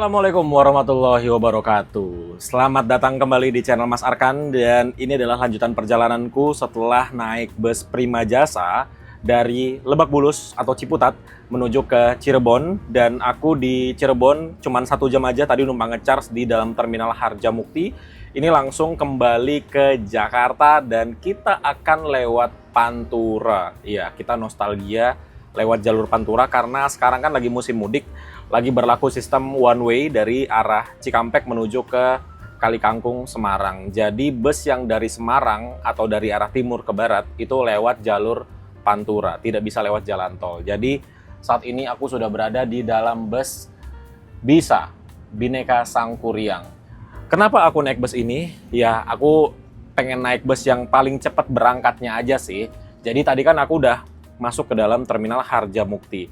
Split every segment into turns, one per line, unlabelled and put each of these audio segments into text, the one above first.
Assalamualaikum warahmatullahi wabarakatuh. Selamat datang kembali di channel Mas Arkan. Dan ini adalah lanjutan perjalananku setelah naik bus Prima Jasa dari Lebak Bulus atau Ciputat menuju ke Cirebon. Dan aku di Cirebon cuman 1 jam aja tadi numpang ngecharge di dalam terminal Harjamukti. Ini langsung kembali ke Jakarta dan kita akan lewat Pantura. Iya, kita nostalgia lewat jalur Pantura karena sekarang kan lagi musim mudik, lagi berlaku sistem one way dari arah Cikampek menuju ke Kalikangkung, Semarang. Jadi bus yang dari Semarang atau dari arah timur ke barat itu lewat jalur Pantura, tidak bisa lewat jalan tol. Jadi saat ini aku sudah berada di dalam bus Bisa Bhinneka Sangkuriang. Kenapa aku naik bus ini? Ya, aku pengen naik bus yang paling cepat berangkatnya aja sih. Jadi tadi kan aku udah masuk ke dalam terminal Harjamukti.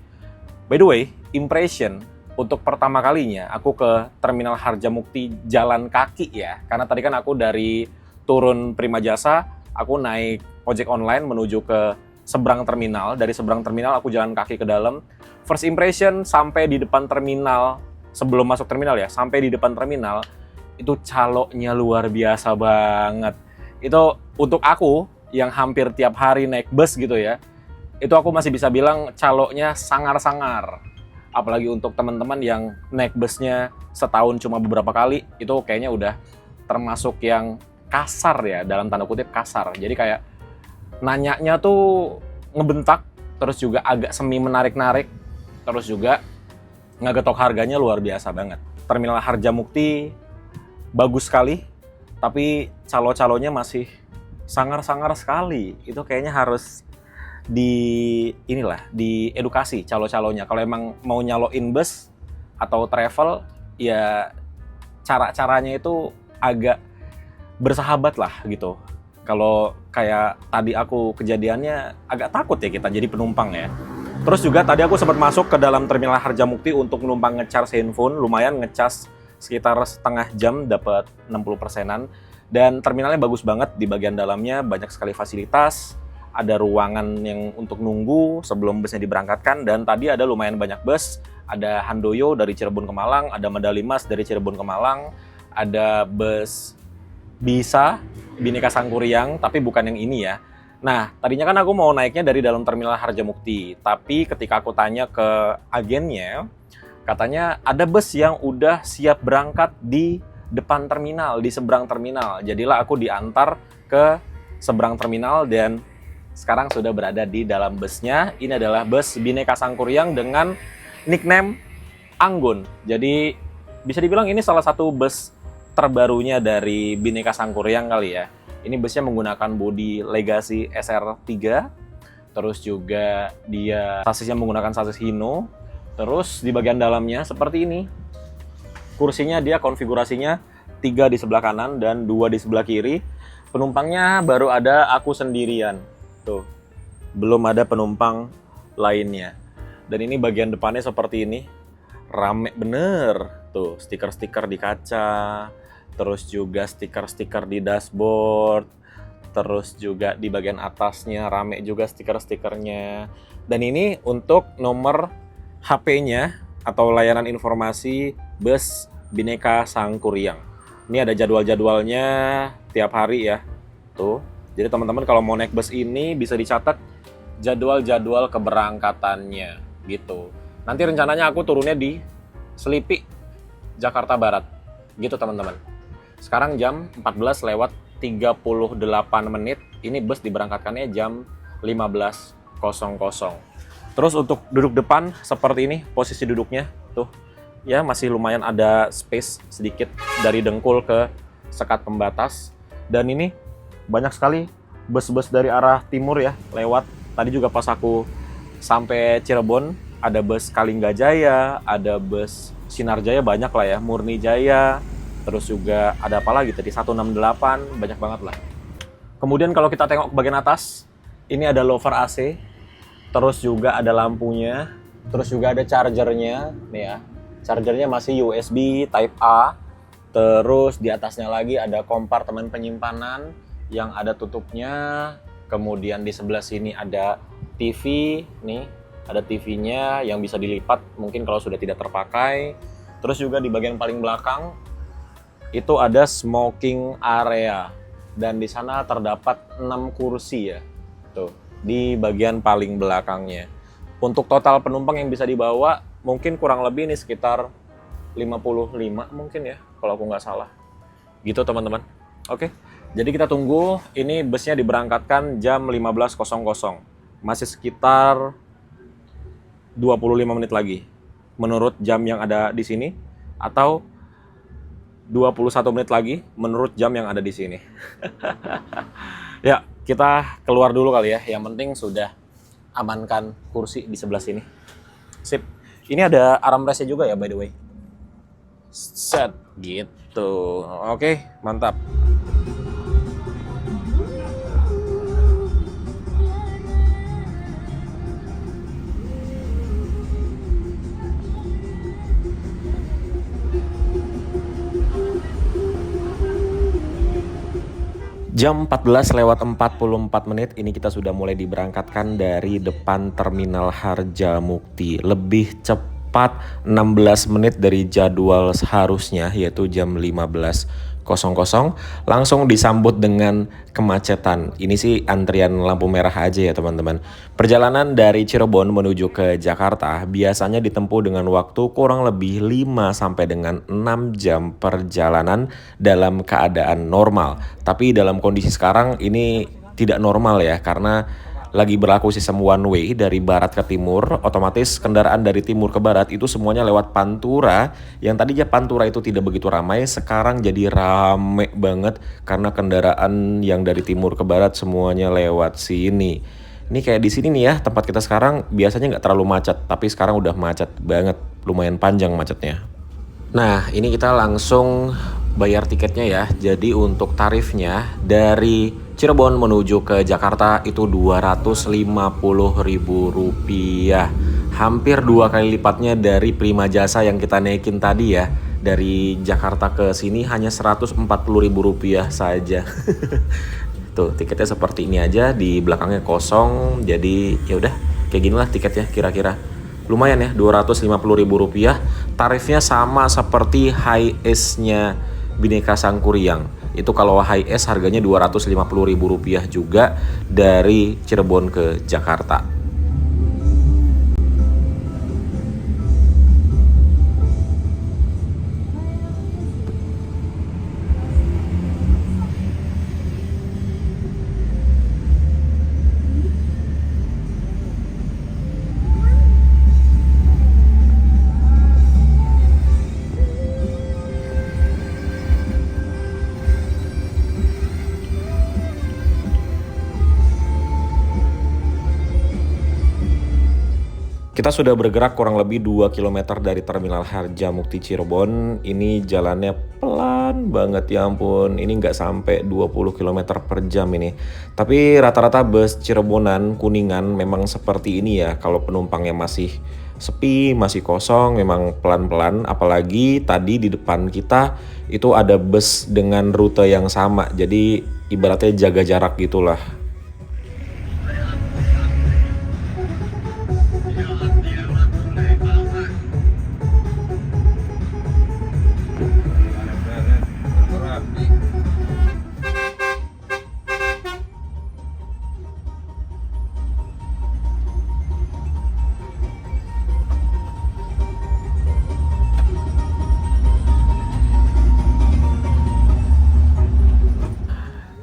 By the way, impression untuk pertama kalinya aku ke terminal Harjamukti jalan kaki ya. Karena tadi kan aku dari turun Prima Jasa, aku naik ojek online menuju ke seberang terminal. Dari seberang terminal aku jalan kaki ke dalam. First impression sampai di depan terminal, sebelum masuk terminal ya, sampai di depan terminal, itu caloknya luar biasa banget. Itu untuk aku yang hampir tiap hari naik bus gitu ya, itu aku masih bisa bilang caloknya sangar-sangar. Apalagi untuk teman-teman yang naik busnya setahun cuma beberapa kali, itu kayaknya udah termasuk yang kasar ya, dalam tanda kutip kasar. Jadi kayak nanyanya tuh ngebentak, terus juga agak semi menarik-narik, terus juga ngegetok harganya luar biasa banget. Terminal Harjamukti bagus sekali, tapi calo-calonya masih sangar-sangar sekali. Itu kayaknya harus diedukasi calo-calonya. Kalau emang mau nyaloin bus atau travel, ya cara-caranya itu agak bersahabat lah gitu. Kalau kayak tadi aku kejadiannya agak takut ya kita jadi penumpang ya. Terus juga tadi aku sempat masuk ke dalam terminal Harjamukti untuk numpang ngecharge handphone, lumayan ngecas sekitar setengah jam dapat 60%-an. Dan terminalnya bagus banget, di bagian dalamnya banyak sekali fasilitas. Ada ruangan yang untuk nunggu sebelum busnya diberangkatkan, dan tadi ada lumayan banyak bus. Ada Handoyo dari Cirebon ke Malang, ada Medali Mas dari Cirebon ke Malang, ada bus Bisa Bhinneka Sangkuriang, tapi bukan yang ini ya. Nah, tadinya kan aku mau naiknya dari dalam terminal Harjamukti, tapi ketika aku tanya ke agennya, katanya ada bus yang udah siap berangkat di depan terminal, di seberang terminal. Jadilah aku diantar ke seberang terminal dan sekarang sudah berada di dalam busnya. Ini adalah bus Bhinneka Sangkuriang dengan nickname Anggun. Jadi bisa dibilang ini salah satu bus terbarunya dari Bhinneka Sangkuriang kali ya. Ini busnya menggunakan bodi Legacy SR3. Terus juga dia sasisnya menggunakan sasis Hino. Terus di bagian dalamnya seperti ini. Kursinya dia konfigurasinya 3 di sebelah kanan dan 2 di sebelah kiri. Penumpangnya baru ada aku sendirian. Tuh, belum ada penumpang lainnya. Dan ini bagian depannya seperti ini. Rame bener. Tuh, stiker-stiker di kaca. Terus juga stiker-stiker di dashboard. Terus juga di bagian atasnya rame juga stiker-stikernya. Dan ini untuk nomor HP-nya atau layanan informasi bus Bhinneka Sangkuriang. Ini ada jadwal-jadwalnya tiap hari ya. Tuh. Jadi teman-teman kalau mau naik bus ini bisa dicatat jadwal-jadwal keberangkatannya gitu. Nanti rencananya aku turunnya di Selipi, Jakarta Barat. Gitu teman-teman. Sekarang jam 14:38. Ini bus diberangkatkannya jam 15.00. Terus untuk duduk depan seperti ini posisi duduknya. Tuh. Ya masih lumayan ada space sedikit dari dengkul ke sekat pembatas. Dan ini banyak sekali bus-bus dari arah timur ya lewat. Tadi juga pas aku sampai Cirebon ada bus Kalingga Jaya, ada bus Sinar Jaya, banyak lah ya, Murni Jaya. Terus juga ada apa lagi tadi, 168, banyak banget lah. Kemudian kalau kita tengok ke bagian atas, ini ada louvre AC. Terus juga ada lampunya, terus juga ada chargernya nih ya. Chargernya masih USB Type A. Terus di atasnya lagi ada kompartemen penyimpanan yang ada tutupnya. Kemudian di sebelah sini ada TV nih, ada TV-nya yang bisa dilipat mungkin kalau sudah tidak terpakai. Terus juga di bagian paling belakang itu ada smoking area dan di sana terdapat 6 kursi ya. Tuh, di bagian paling belakangnya. Untuk total penumpang yang bisa dibawa mungkin kurang lebih ini sekitar 55 mungkin ya, kalau aku nggak salah. Gitu teman-teman. Oke, jadi kita tunggu. Ini busnya diberangkatkan jam 15.00. Masih sekitar 25 menit lagi menurut jam yang ada di sini, atau 21 menit lagi menurut jam yang ada di sini. Ya, kita keluar dulu kali ya. Yang penting sudah amankan kursi di sebelah sini. Sip. Ini ada armrestnya juga ya by the way. Set gitu. Oke, mantap. Jam 14:44 ini kita sudah mulai diberangkatkan dari depan Terminal Harjamukti. Lebih cepat 16 menit dari jadwal seharusnya, yaitu jam 15.00. Langsung disambut dengan kemacetan. Ini sih antrian lampu merah aja ya teman-teman. Perjalanan dari Cirebon menuju ke Jakarta biasanya ditempuh dengan waktu kurang lebih 5 sampai dengan 6 jam perjalanan dalam keadaan normal. Tapi dalam kondisi sekarang ini tidak normal ya, karena lagi berlaku sistem one way dari barat ke timur. Otomatis kendaraan dari timur ke barat itu semuanya lewat Pantura. Yang tadinya Pantura itu tidak begitu ramai, sekarang jadi rame banget karena kendaraan yang dari timur ke barat semuanya lewat sini. Ini kayak di sini nih ya, tempat kita sekarang biasanya nggak terlalu macet, tapi sekarang udah macet banget, lumayan panjang macetnya. Nah, ini kita langsung bayar tiketnya ya. Jadi untuk tarifnya dari Cirebon menuju ke Jakarta itu Rp250.000. Hampir 2 kali lipatnya dari Prima Jasa yang kita naikin tadi ya. Dari Jakarta ke sini hanya Rp140.000 saja. Tuh, tiketnya seperti ini aja, di belakangnya kosong. Jadi ya udah, kayak ginilah tiketnya kira-kira. Lumayan ya, Rp250.000. Tarifnya sama seperti HiAce-nya Bhinneka Sangkuriang. Itu kalau HiAce harganya Rp250.000 juga dari Cirebon ke Jakarta. Kita sudah bergerak kurang lebih 2 km dari Terminal Harjamukti Cirebon. Ini jalannya pelan banget, ya ampun. Ini nggak sampai 20 km per jam ini. Tapi rata-rata bus Cirebonan, Kuningan memang seperti ini ya. Kalau penumpangnya masih sepi, masih kosong, memang pelan-pelan. Apalagi tadi di depan kita itu ada bus dengan rute yang sama. Jadi ibaratnya jaga jarak gitulah.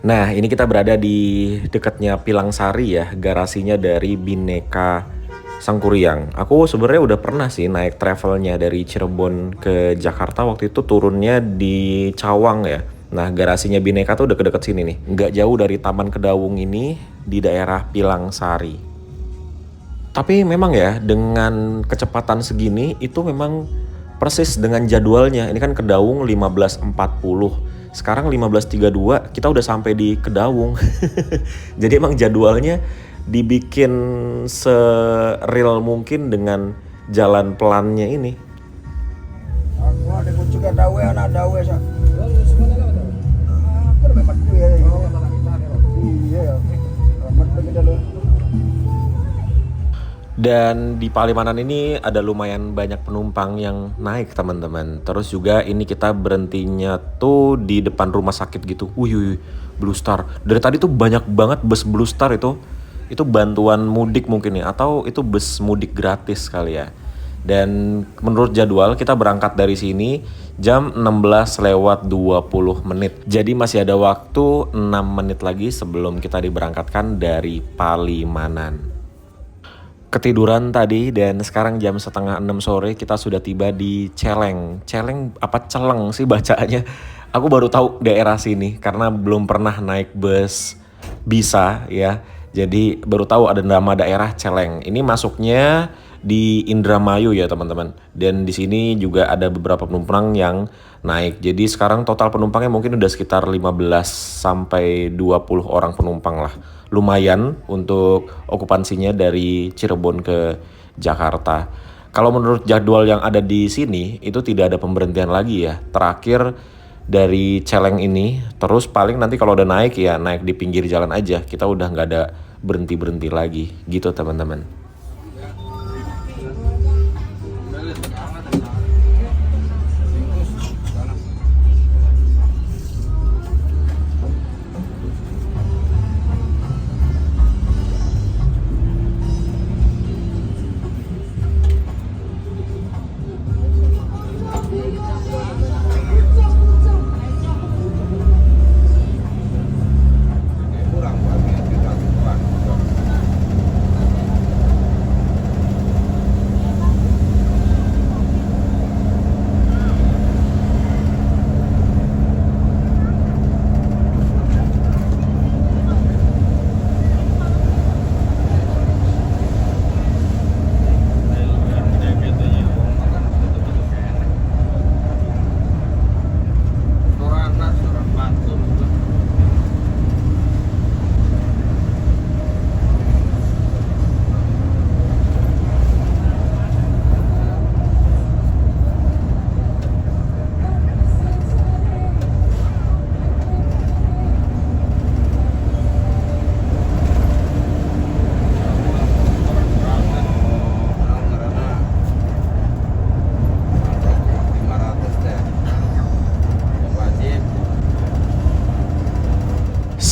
Nah, ini kita berada di dekatnya Pilangsari ya, garasinya dari Bhinneka Sangkuriang. Aku sebenarnya udah pernah sih naik travelnya dari Cirebon ke Jakarta, waktu itu turunnya di Cawang ya. Nah, garasinya Bhinneka tuh deket-deket sini nih, nggak jauh dari Taman Kedawung ini di daerah Pilangsari. Tapi memang ya, dengan kecepatan segini itu memang persis dengan jadwalnya. Ini kan Kedawung 15.40. Sekarang 15.32 kita udah sampai di Kedawung. Jadi emang jadwalnya dibikin se-real mungkin dengan jalan pelannya ini.
Aku ada juga dawe anak dawe sa.
Dan di Palimanan ini ada lumayan banyak penumpang yang naik teman-teman. Terus juga ini kita berhentinya tuh di depan rumah sakit gitu. Wih, Blue Star. Dari tadi tuh banyak banget bus Blue Star itu. Itu bantuan mudik mungkin ya, atau itu bus mudik gratis kali ya. Dan menurut jadwal kita berangkat dari sini jam 16 lewat 20 menit. Jadi masih ada waktu 6 menit lagi sebelum kita diberangkatkan dari Palimanan. Ketiduran tadi dan sekarang jam setengah 6 sore kita sudah tiba di Celeng. Celeng apa Celeng sih bacaannya? Aku baru tahu daerah sini karena belum pernah naik bus bisa ya. Jadi baru tahu ada nama daerah Celeng. Ini masuknya di Indramayu ya teman-teman. Dan di sini juga ada beberapa penumpang yang naik. Jadi sekarang total penumpangnya mungkin udah sekitar 15 sampai 20 orang penumpang lah. Lumayan untuk okupansinya dari Cirebon ke Jakarta. Kalau menurut jadwal yang ada di sini itu tidak ada pemberhentian lagi ya. Terakhir dari Celeng ini, terus paling nanti kalau udah naik ya naik di pinggir jalan aja. Kita udah nggak ada berhenti-berhenti lagi gitu teman-teman.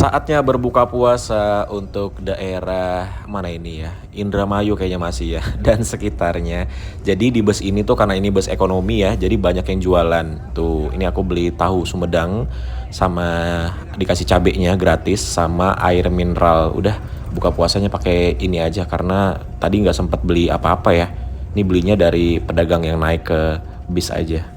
Saatnya berbuka puasa untuk daerah mana ini ya? Indramayu kayaknya masih ya dan sekitarnya. Jadi di bus ini tuh karena ini bus ekonomi ya, jadi banyak yang jualan. Tuh, ini aku beli tahu Sumedang sama dikasih cabenya gratis sama air mineral. Udah buka puasanya pakai ini aja karena tadi nggak sempat beli apa-apa ya. Ini belinya dari pedagang yang naik ke bis aja.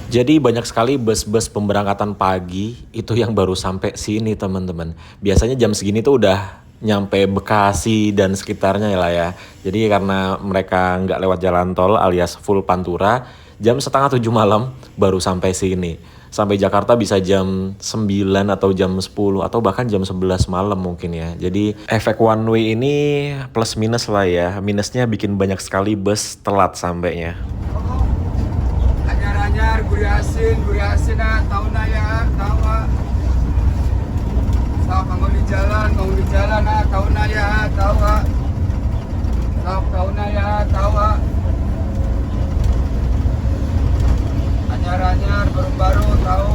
Jadi banyak sekali bus-bus pemberangkatan pagi itu yang baru sampai sini teman-teman. Biasanya jam segini tuh udah nyampe Bekasi dan sekitarnya ya lah ya. Jadi karena mereka nggak lewat jalan tol alias full Pantura, jam setengah 7 malam baru sampai sini. Sampai Jakarta bisa jam 9 atau jam 10 atau bahkan jam 11 malam mungkin ya. Jadi efek one way ini plus minus lah ya. Minusnya bikin banyak sekali bus telat sampainya.
Anyar guri asin tahu na ya tahu sah bangun di jalan tahu na ya tahu sah tahu na ya tahu anyar baru tahu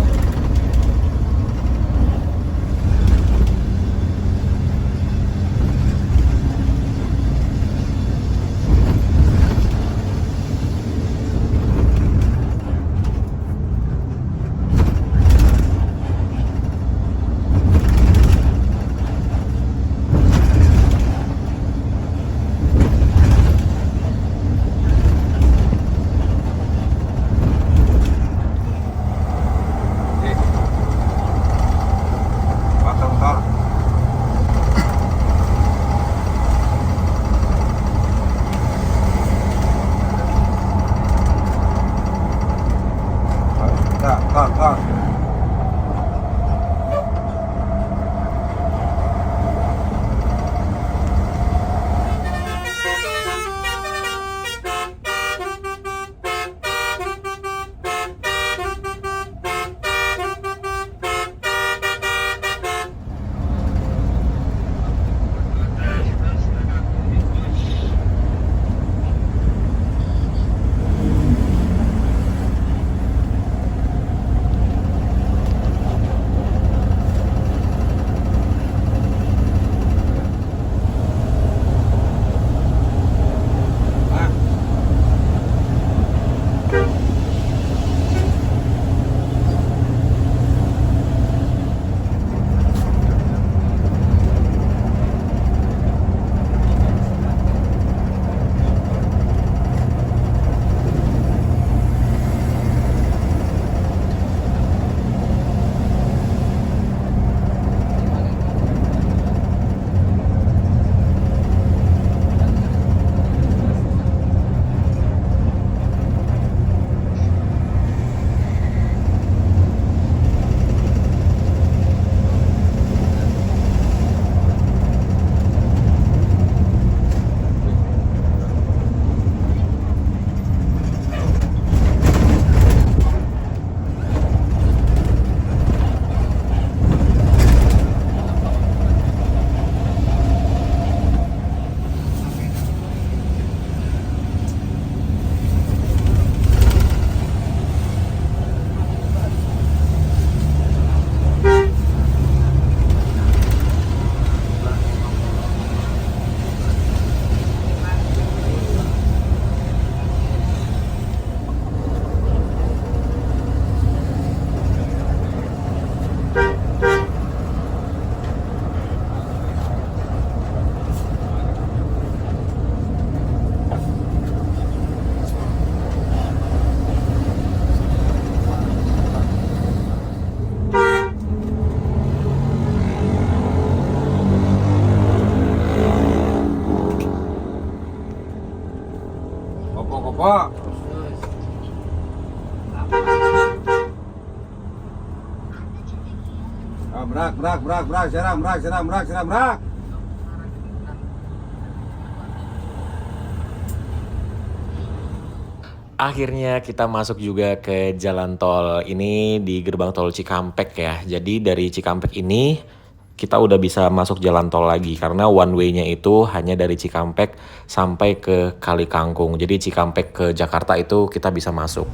Kak. Kopok. Berak, seram.
Akhirnya kita masuk juga ke jalan tol ini di gerbang tol Cikampek ya. Jadi dari Cikampek ini kita udah bisa masuk jalan tol lagi karena one way-nya itu hanya dari Cikampek sampai ke Kali Kangkung. Jadi Cikampek ke Jakarta itu kita bisa masuk.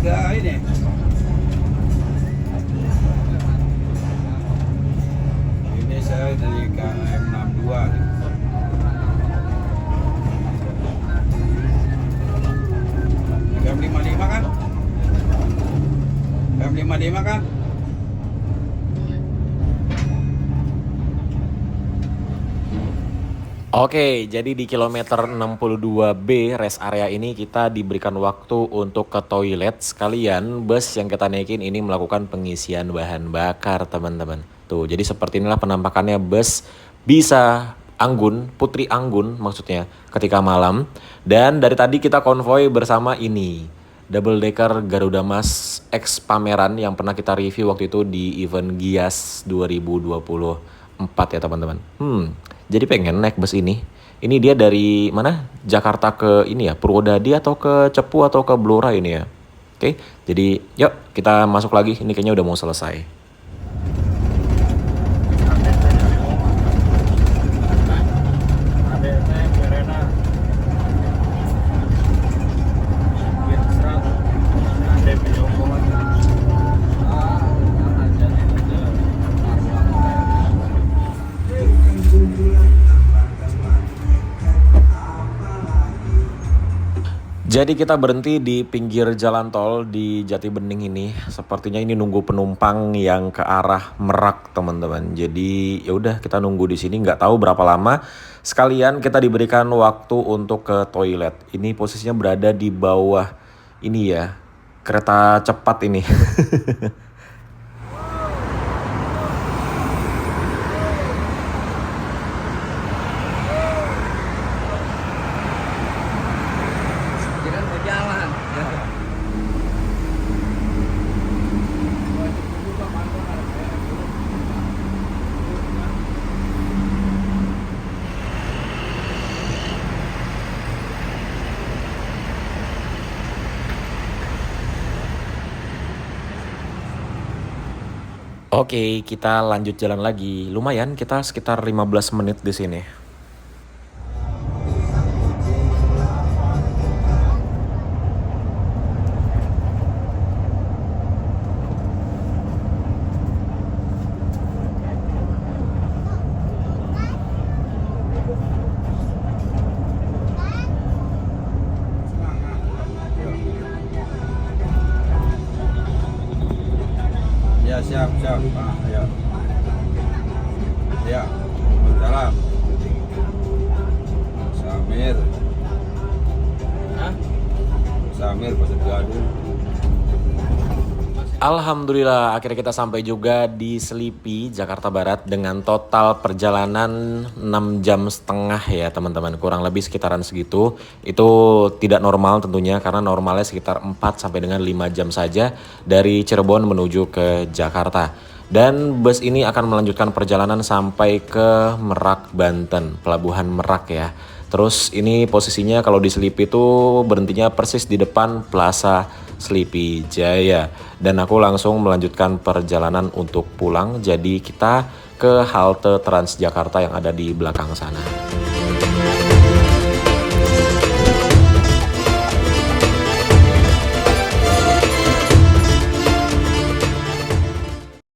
Udah ini. Ini saya dari KM 62 nih. KM 55 kan? KM 55 kan?
Oke, jadi di kilometer 62B rest area ini kita diberikan waktu untuk ke toilet sekalian bus yang kita naikin ini melakukan pengisian bahan bakar teman-teman. Tuh, jadi seperti inilah penampakannya bus Bisa Anggun, Putri Anggun maksudnya ketika malam. Dan dari tadi kita konvoy bersama ini, double decker Garuda Mas X pameran yang pernah kita review waktu itu di event Gias 2024 ya teman-teman. Jadi pengen naik bus ini. Ini dia dari mana? Jakarta ke ini ya, Purwodadi atau ke Cepu atau ke Blora ini ya. Oke, jadi yuk kita masuk lagi. Ini kayaknya udah mau selesai. Jadi kita berhenti di pinggir jalan tol di Jati Bening ini. Sepertinya ini nunggu penumpang yang ke arah Merak, teman-teman. Jadi ya udah kita nunggu di sini, nggak tahu berapa lama. Sekalian kita diberikan waktu untuk ke toilet. Ini posisinya berada di bawah ini ya, kereta cepat ini.
Kira mau jalan.
Oke, kita lanjut jalan lagi. Lumayan, kita sekitar 15 menit di sini.
Ya siap Pak. Ya. Ya. Salam. Samir. Samir Pasar Gadung.
Alhamdulillah akhirnya kita sampai juga di Selipi, Jakarta Barat dengan total perjalanan 6 jam setengah ya teman-teman. Kurang lebih sekitaran segitu. Itu tidak normal tentunya karena normalnya sekitar 4 sampai dengan 5 jam saja dari Cirebon menuju ke Jakarta. Dan bus ini akan melanjutkan perjalanan sampai ke Merak, Banten, Pelabuhan Merak ya. Terus ini posisinya kalau di Selipi itu berhentinya persis di depan Plaza Selipi Jaya. Dan aku langsung melanjutkan perjalanan untuk pulang. Jadi kita ke halte Transjakarta yang ada di belakang sana.